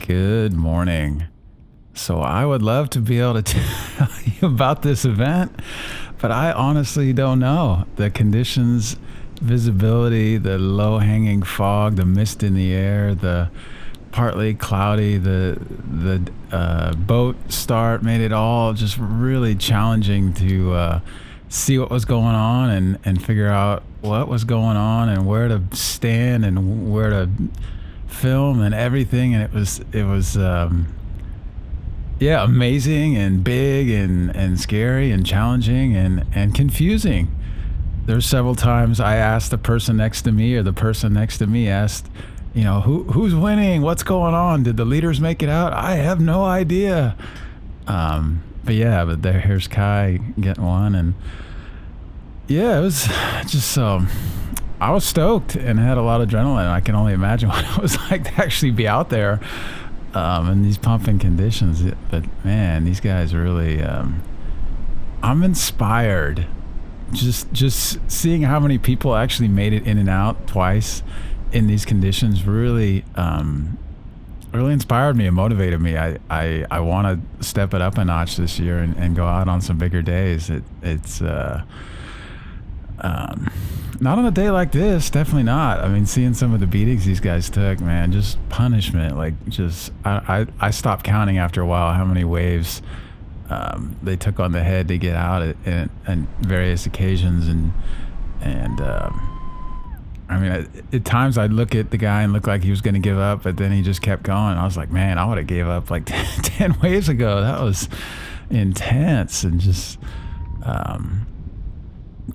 Good morning. So I would love to be able to tell you about this event, but I honestly don't know. The conditions, visibility, the low-hanging fog, the mist in the air, the partly cloudy, the boat start made it all just really challenging to see what was going on and figure out what was going on and where to stand and where to film and everything. And it was yeah, amazing and big and scary and challenging and confusing. There's several times I asked the person next to me, or the person next to me asked, who's winning? What's going on? Did the leaders make it out? I have no idea. But here's Kai getting one, and yeah, it was just I was stoked and had a lot of adrenaline. I can only imagine what it was like to actually be out there in these pumping conditions. But man, these guys really, I'm inspired. Just seeing how many people actually made it in and out twice in these conditions really inspired me and motivated me. I want to step it up a notch this year and go out on some bigger days. It's not on a day like this, definitely not. I mean, seeing some of the beatings these guys took, man, just punishment. I stopped counting after a while how many waves they took on the head to get out at various occasions. And I mean, at times I'd look at the guy and look like he was going to give up, but then he just kept going. I was like, man, I would have gave up like 10 waves ago. That was intense and just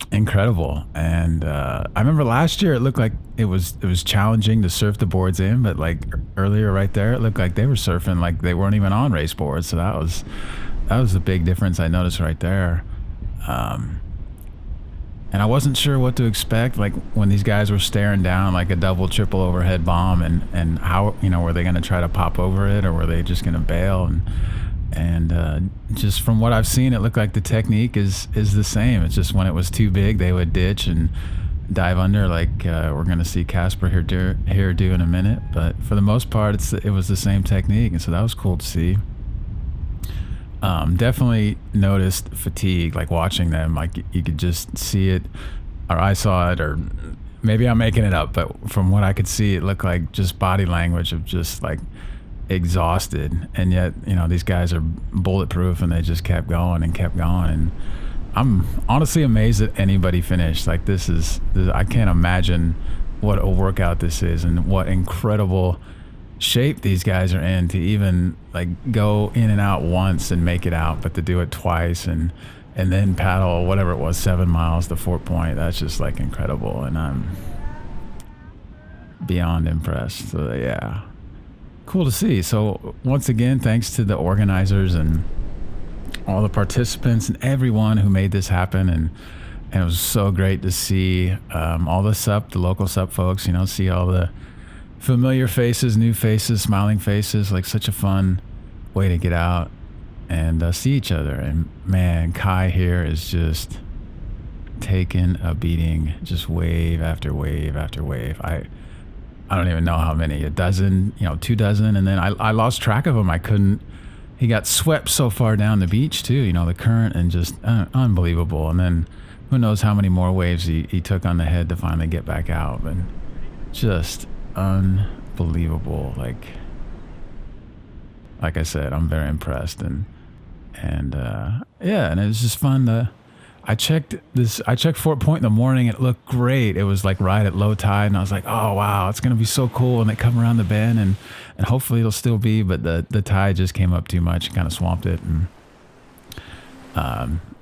incredible. And I remember last year it looked like it was challenging to surf the boards in, but like earlier right there, it looked like they were surfing like they weren't even on race boards. So that was the big difference I noticed right there. And I wasn't sure what to expect, like when these guys were staring down like a double, triple overhead bomb, and how, were they going to try to pop over it, or were they just going to bail? And just from what I've seen, it looked like the technique is the same. It's just when it was too big, they would ditch and dive under, like we're going to see Casper here do in a minute. But for the most part, it was the same technique, and so that was cool to see. Definitely noticed fatigue, like watching them, like you could just see it, or I saw it, or maybe I'm making it up, but from what I could see, it looked like just body language of just like exhausted. And yet, these guys are bulletproof and they just kept going. And I'm honestly amazed that anybody finished. Like I can't imagine what a workout this is and what incredible shape these guys are in to even like go in and out once and make it out, but to do it twice and then paddle whatever it was 7 miles to Fort Point, that's just like incredible, and I'm beyond impressed. So yeah, cool to see. So once again, thanks to the organizers and all the participants and everyone who made this happen, and it was so great to see all the local SUP folks, see all the familiar faces, new faces, smiling faces, like such a fun way to get out and see each other. And man, Kai here is just taking a beating, just wave after wave after wave. I don't even know how many, a dozen, 2 dozen. And then I lost track of him. He got swept so far down the beach too, the current, and just unbelievable. And then who knows how many more waves he took on the head to finally get back out. And just unbelievable. Like I said, I'm very impressed, and and it was just fun. I checked Fort Point in the morning. It looked great. It was like right at low tide, and I was like, oh wow, it's gonna be so cool. And they come around the bend, and hopefully it'll still be, but the tide just came up too much and kind of swamped it, and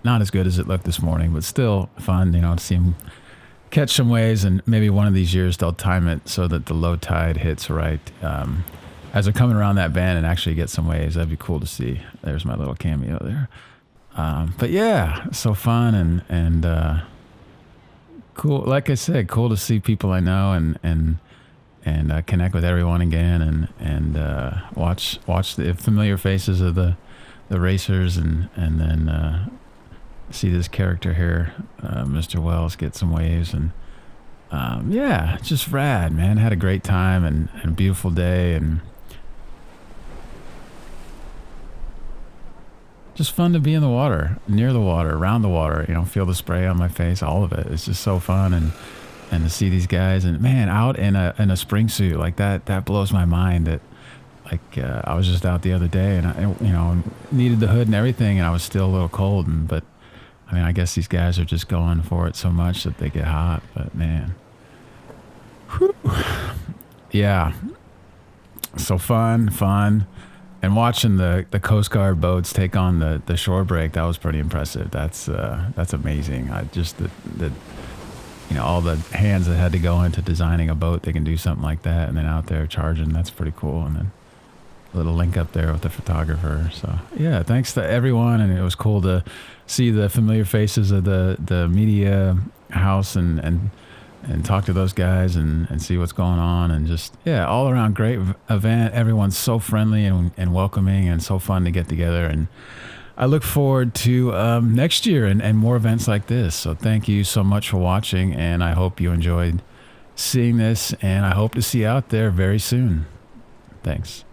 not as good as it looked this morning, but still fun, to see them catch some waves. And maybe one of these years they'll time it so that the low tide hits right as they're coming around that bend and actually get some waves. That'd be cool to see. There's my little cameo there. But yeah, so fun and cool. Like I said, cool to see people I know and connect with everyone again and watch the familiar faces of the racers and then see this character here, Mr. Wells, get some waves. And yeah, just rad, man. Had a great time and a beautiful day, and just fun to be in the water, near the water, around the water, feel the spray on my face, all of it. It's just so fun. And to see these guys and man out in a spring suit like that blows my mind. That I was just out the other day and I needed the hood and everything and I was still a little cold but I mean I guess these guys are just going for it so much that they get hot. But man, whew. Yeah, so fun and watching the Coast Guard boats take on the shore break, that was pretty impressive. That's amazing. I just the all the hands that had to go into designing a boat, they can do something like that, and then out there charging, that's pretty cool. And then a little link up there with the photographer. So yeah, thanks to everyone, and it was cool to see the familiar faces of the media house and talk to those guys and see what's going on, and just all around great event. Everyone's so friendly and welcoming and so fun to get together, and I look forward to next year and more events like this. So thank you so much for watching, and I hope you enjoyed seeing this, and I hope to see you out there very soon. Thanks.